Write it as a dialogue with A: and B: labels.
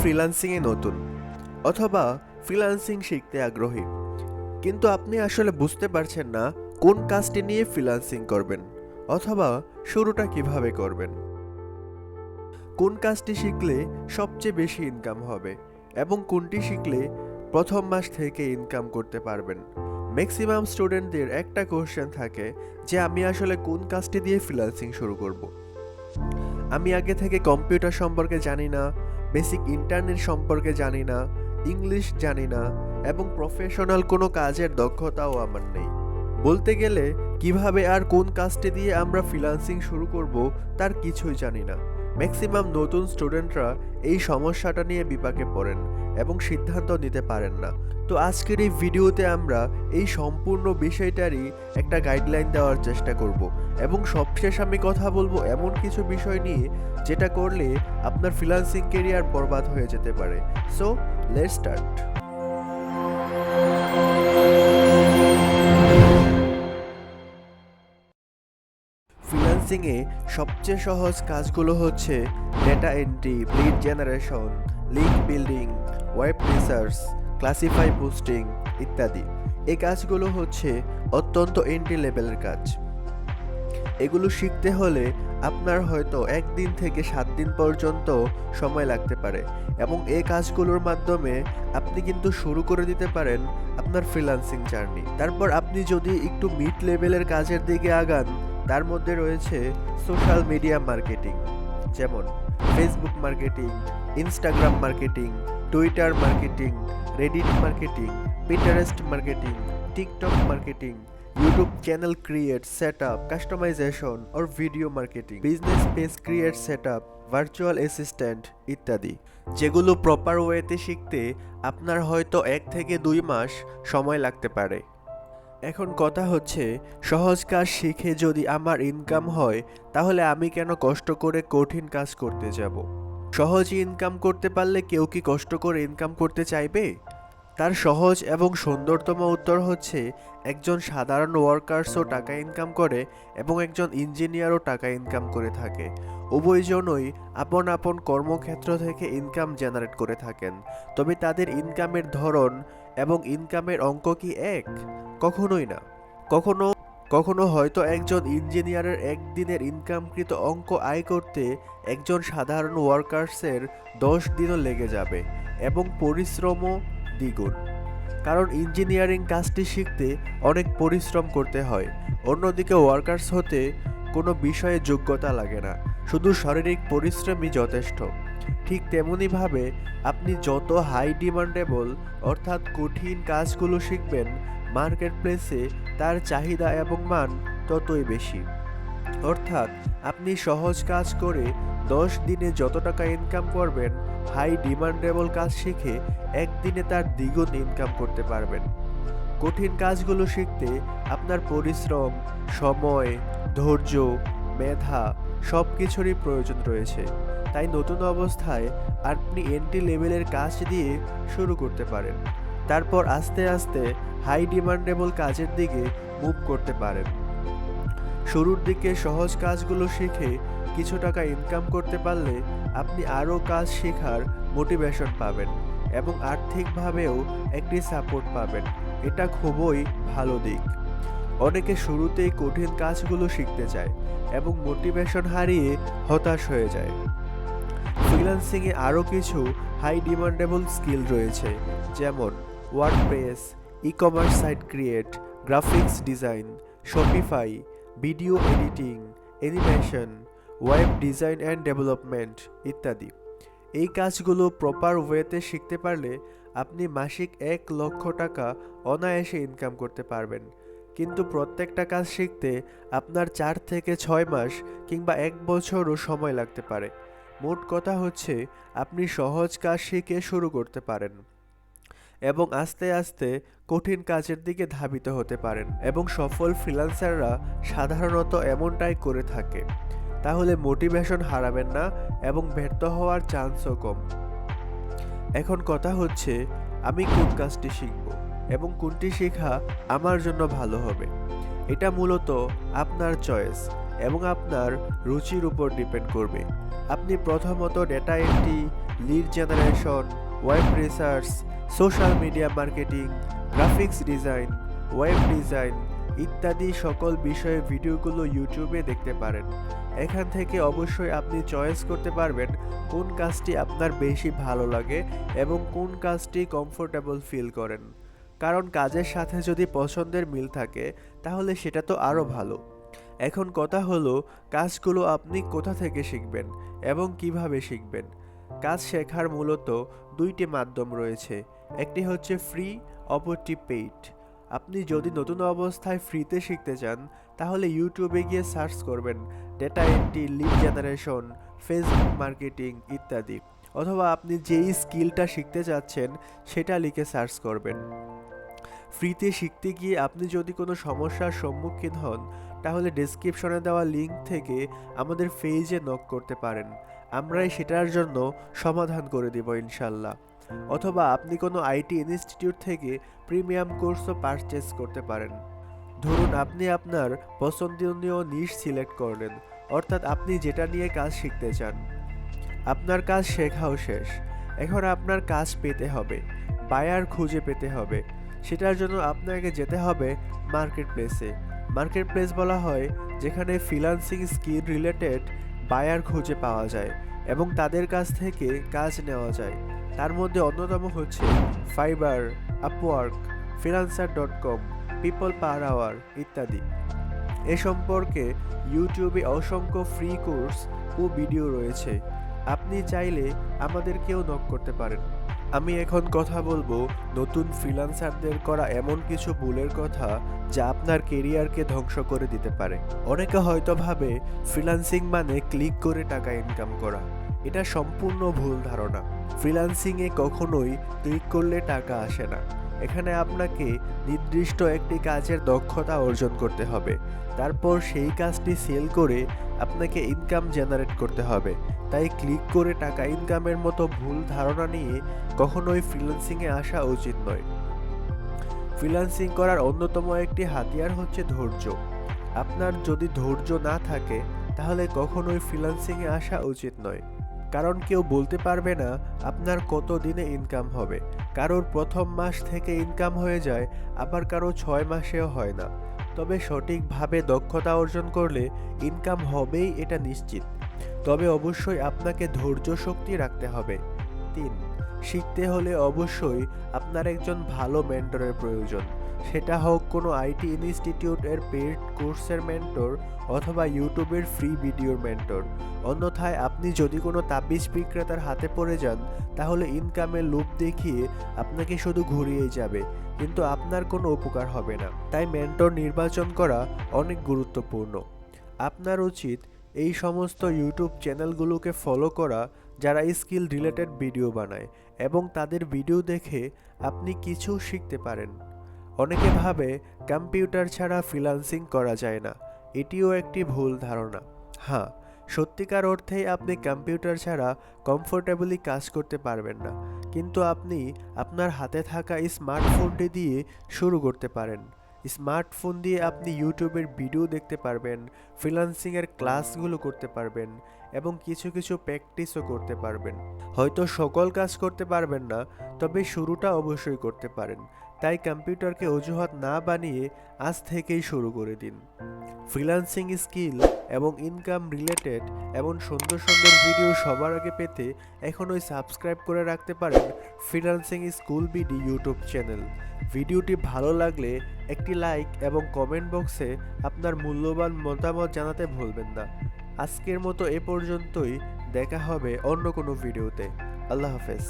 A: ফ্রিল্যান্সিংয়ে নতুন অথবা ফ্রিল্যান্সিং শিখতে আগ্রহী, কিন্তু আপনি আসলে বুঝতে পারছেন না কোন কাজটি নিয়ে ফ্রিল্যান্সিং করবেন অথবা শুরুটা কিভাবে করবেন। কোন কাজটি শিখলে সবচেয়ে বেশি ইনকাম হবে এবং কোনটি শিখলে প্রথম মাস থেকে ইনকাম করতে পারবেন। ম্যাক্সিমাম স্টুডেন্টদের একটা কোশ্চেন থাকে যে আমি আসলে কোন কাজটি দিয়ে ফ্রিল্যান্সিং শুরু করব। আমি আগে থেকে কম্পিউটার সম্পর্কে জানি না, বেসিক ইন্টারনেট সম্পর্কে জানি না, ইংলিশ জানি না এবং প্রফেশনাল কোনো কাজের দক্ষতাও আমার নেই। বলতে গেলে কিভাবে আর কোন কাজটি দিয়ে আমরা ফ্রিল্যান্সিং শুরু করব তার কিছুই জানি না। ম্যাক্সিমাম নতুন স্টুডেন্টরা এই সমস্যাটা নিয়ে বিপাকে পড়েন এবং সিদ্ধান্ত নিতে পারেন না। তো আজকের এই ভিডিওতে আমরা এই সম্পূর্ণ বিষয়টারই একটা গাইডলাইন দেওয়ার চেষ্টা করব এবং সবশেষ আমি কথা বলবো এমন কিছু বিষয় নিয়ে যেটা করলে আপনার ফ্রিল্যান্সিং ক্যারিয়ার বরবাদ হয়ে যেতে পারে। So let's start. ফ্রিল্যান্সিংয়ে সবচেয়ে সহজ কাজগুলো হচ্ছে data entry, lead generation, link building, web research, classify posting ইত্যাদি। এই কাজগুলো হচ্ছে অত্যন্ত এন্ট্রি লেভেলের কাজ। এগুলো শিখতে হলে আপনার হয়তো 1 দিন থেকে 7 দিন পর্যন্ত সময় লাগতে পারে এবং এই কাজগুলোর মাধ্যমে আপনি কিন্তু শুরু করে দিতে পারেন আপনার ফ্রিল্যান্সিং জার্নি। তারপর আপনি যদি একটু মিড লেভেলের কাজের দিকে আগান, তার মধ্যে রয়েছে সোশ্যাল মিডিয়া মার্কেটিং, যেমন Facebook marketing, Instagram marketing, Twitter marketing, Reddit marketing, Pinterest marketing, TikTok marketing, YouTube channel create, setup, customization or video marketing, business page create, setup, virtual assistant ইত্যাদি, যেগুলো প্রপার ওয়েতে শিখতে আপনার হয়তো 1 থেকে 2 মাস সময় লাগতে পারে। এখন কথা হচ্ছে, সহজ কাজ শিখে যদি আমার ইনকাম হয় তাহলে আমি কেন কষ্ট করে কঠিন কাজ করতে যাব? সহজে ইনকাম করতে পারলে কেউ কি কষ্ট করে ইনকাম করতে চাইবে? তার সহজ এবং সুন্দরতম উত্তর হচ্ছে, একজন সাধারণ ওয়ার্কার্সও টাকা ইনকাম করে এবং একজন ইঞ্জিনিয়ারও টাকা ইনকাম করে থাকে। উভয়জনই আপন আপন কর্মক্ষেত্র থেকে ইনকাম জেনারেট করে থাকেন, তবে তাদের ইনকামের ধরন এবং ইনকামের অঙ্ক কি এক? কখনোই না। কখনো কখনো হয়তো একজন ইঞ্জিনিয়ারের একদিনের ইনকামকৃত অঙ্ক আয় করতে একজন সাধারণ ওয়ার্কার্সের 10 দিনও লেগে যাবে এবং পরিশ্রমও দ্বিগুণ। কারণ ইঞ্জিনিয়ারিং কাজটি শিখতে অনেক পরিশ্রম করতে হয়। অন্যদিকে ওয়ার্কার্স হতে কোনো বিষয়ে যোগ্যতা লাগে না, শুধু শারীরিক পরিশ্রমই যথেষ্ট। ঠিক তেমনিভাবে আপনি যত হাই ডিমান্ডেবল অর্থাৎ কঠিন কাজগুলো শিখবেন, মার্কেট প্লেসে তার চাহিদা এবং মান ততই বেশি। অর্থাৎ আপনি সহজ কাজ করে 10 দিনে যত টাকা ইনকাম করবেন, হাই ডিমান্ডেবল কাজ শিখে একদিনে তার দ্বিগুণ ইনকাম করতে পারবেন। কঠিন কাজগুলো শিখতে আপনার পরিশ্রম, সময়, ধৈর্য, মেধা সব কিছুরই প্রয়োজন রয়েছে। তাই নতুন অবস্থায় আপনি এন্ট্রি লেভেলের কাজ দিয়ে শুরু করতে পারেন, তারপর আস্তে আস্তে হাই ডিমান্ডেবল কাজের দিকে মুভ করতে পারেন। শুরুর দিকে সহজ কাজগুলো শিখে কিছু টাকা ইনকাম করতে পারলে আপনি আরও কাজ শেখার মোটিভেশন পাবেন এবং আর্থিকভাবেও একটি সাপোর্ট পাবেন। এটা খুবই ভালো দিক। অনেকে শুরুতেই কঠিন কাজগুলো শিখতে চায় এবং মোটিভেশন হারিয়ে হতাশ হয়ে যায়। ফ্রিল্যান্সিংয়ে আরও কিছু হাই ডিমান্ডেবল স্কিল রয়েছে, যেমন WordPress, e commerce site create, graphics design, Shopify, video editing, animation, web design and development ইত্যাদি। এই কাজগুলো প্রপার ওয়েতে শিখতে পারলে আপনি মাসিক 1 লক্ষ টাকা অনায়াসে ইনকাম করতে পারবেন। কিন্তু প্রত্যেকটা কাজ শিখতে আপনার 4 থেকে 6 মাস কিংবা 1 বছরও সময় লাগতে পারে। মোট কথা হচ্ছে, আপনি সহজ কাজ শিখে শুরু করতে পারেন এবং আস্তে আস্তে কঠিন কাজের দিকে ধাবিত হতে পারেন এবং সফল ফ্রিল্যান্সাররা সাধারণত এমনটাই করে থাকে। তাহলে মোটিভেশন হারাবেন না এবং ব্যর্থ হওয়ার চান্সও কম। এখন কথা হচ্ছে, আমি কোন কাজটি শিখব এবং কোনটি শেখা আমার জন্য ভালো হবে। এটা মূলত আপনার চয়েস। এবং আপনার রুচির উপর ডিপেন্ড করবে। আপনি প্রথমত data entry, lead generation, web research, social media marketing, graphics design, web design ইত্যাদি সকল বিষয়ে ভিডিওগুলো ইউটিউবে দেখতে পারেন। এখান থেকে অবশ্যই আপনি চয়েস করতে পারবেন কোন কাজটি আপনার বেশি ভালো লাগে এবং কোন কাজটি কমফোর্টেবল ফিল করেন। কারণ কাজের সাথে যদি পছন্দের মিল থাকে তাহলে সেটা তো আরও ভালো। এখন কথা হলো কাজগুলো আপনি কোথা থেকে শিখবেন এবং কিভাবে শিখবেন। কাজ শেখার মূলত দুইটি মাধ্যম রয়েছে, একটি হচ্ছে ফ্রি, অপরটি পেইড। আপনি যদি নতুন অবস্থায় ফ্রিতে শিখতে চান তাহলে ইউটিউবে গিয়ে সার্চ করবেন data entry, lead generation, Facebook marketing ইত্যাদি, অথবা আপনি যেই স্কিলটা শিখতে চাচ্ছেন সেটা লিখে সার্চ করবেন। ফ্রিতে শিখতে গিয়ে আপনি যদি কোনো সমস্যার সম্মুখীন হন তাহলে ডেসক্রিপশনে দেওয়া লিঙ্ক থেকে আমাদের পেজে নক করতে পারেন, আমরাই সেটার জন্য সমাধান করে দেব ইনশাল্লাহ। অথবা আপনি কোনো আইটি ইনস্টিটিউট থেকে প্রিমিয়াম কোর্সও পারচেজ করতে পারেন। ধরুন আপনি আপনার পছন্দনীয় নিশ সিলেক্ট করলেন, অর্থাৎ আপনি যেটা নিয়ে কাজ শিখতে চান। আপনার কাজ শেখাও শেষ, এখন আপনার কাজ পেতে হবে, বায়ার খুঁজে পেতে হবে। সেটার জন্য আপনাকে যেতে হবে মার্কেট প্লেসে। মার্কেট প্লেস বলা হয় যেখানে ফ্রিল্যান্সিং স্কিল রিলেটেড বায়ার খুঁজে পাওয়া যায় এবং তাদের কাছ থেকে কাজ নেওয়া যায়। তার মধ্যে অন্যতম হচ্ছে Fiverr, Upwork, freelancer.com, People Per Hour ইত্যাদি। এ সম্পর্কে ইউটিউবে অসংখ্য ফ্রি কোর্স ও ভিডিও রয়েছে, আপনি চাইলে আমাদেরকেও নক করতে পারেন। আমি এখন কথা বলবো নতুন ফ্রিল্যান্সারদের করা এমন কিছু ভুলের কথা যা আপনার কেরিয়ারকে ধ্বংস করে দিতে পারে। অনেকে হয়তো ভাবে ফ্রিল্যান্সিং মানে ক্লিক করে টাকা ইনকাম করা। এটা সম্পূর্ণ ভুল ধারণা। ফ্রিল্যান্সিংয়ে কখনোই ক্লিক করলে টাকা আসে না। এখানে আপনাকে নির্দিষ্ট একটি কাজের দক্ষতা অর্জন করতে হবে, তারপর সেই কাজটি সেল করে আপনাকে ইনকাম জেনারেট করতে হবে। তাই ক্লিক করে টাকা ইনকামের মতো ভুল ধারণা নিয়ে কখনোই ফ্রিল্যান্সিংয়ে আসা উচিত নয়। ফ্রিল্যান্সিং করার অন্যতম একটি হাতিয়ার হচ্ছে ধৈর্য। আপনার যদি ধৈর্য না থাকে তাহলে কখনোই ফ্রিল্যান্সিংয়ে আসা উচিত নয়। কারণ কেউ বলতে পারবে না আপনার কত দিনে ইনকাম হবে। কারোর প্রথম মাস থেকে ইনকাম হয়ে যায়, আবার কারো 6 মাসেও হয় না। তবে সঠিকভাবে দক্ষতা অর্জন করলে ইনকাম হবেই, এটা নিশ্চিত। তবে অবশ্যই আপনাকে ধৈর্য শক্তি রাখতে হবে। 3. শিখতে হলে অবশ্যই আপনার একজন ভালো মেন্টরের প্রয়োজন। সেটা হোক কোনো আইটি ইনস্টিটিউটের পেইড কোর্সের মেন্টর অথবা ইউটিউবের ফ্রি ভিডিওর মেন্টর। অন্যথায় আপনি যদি কোনো তাবিজ বিক্রেতার হাতে পড়ে যান তাহলে ইনকামের লোভ দেখিয়ে আপনাকে শুধু ঘুরিয়েই যাবে, কিন্তু আপনার কোনো উপকার হবে না। তাই মেন্টর নির্বাচন করা অনেক গুরুত্বপূর্ণ। আপনার উচিত এই সমস্ত ইউটিউব চ্যানেলগুলোকে ফলো করা যারা স্কিল রিলেটেড ভিডিও বানায় এবং তাদের ভিডিও দেখে আপনি কিছু শিখতে পারেন। অনেকে ভাবে কম্পিউটার ছাড়া ফ্রিল্যান্সিং করা যায় না, এটিও একটি ভুল ধারণা। হ্যাঁ, সত্যিকার অর্থেই আপনি কম্পিউটার ছাড়া কমফোর্টেবলি কাজ করতে পারবেন না, কিন্তু আপনি আপনার হাতে থাকা স্মার্টফোনটি দিয়ে শুরু করতে পারেন। স্মার্টফোন দিয়ে আপনি ইউটিউবের ভিডিও দেখতে পারবেন, ফ্রিল্যান্সিংয়ের ক্লাসগুলো করতে পারবেন এবং কিছু কিছু প্র্যাকটিসও করতে পারবেন। হয়তো সকল কাজ করতে পারবেন না, তবে শুরুটা অবশ্যই করতে পারেন। তাই কম্পিউটারকে অজুহাত না বানিয়ে আজ থেকেই শুরু করে দিন। ফ্রিল্যান্সিং স্কিল এবং ইনকাম রিলেটেড এমন সুন্দর সুন্দর ভিডিও সবার আগে পেতে এখনই সাবস্ক্রাইব করে রাখতে পারেন freelancing school BD YouTube channel. ভিডিওটি ভালো লাগলে একটি লাইক এবং কমেন্ট বক্সে আপনার মূল্যবান মতামত জানাতে ভুলবেন না। আজকের মতো এ পর্যন্তই, দেখা হবে অন্য কোনো ভিডিওতে। আল্লাহ হাফেজ।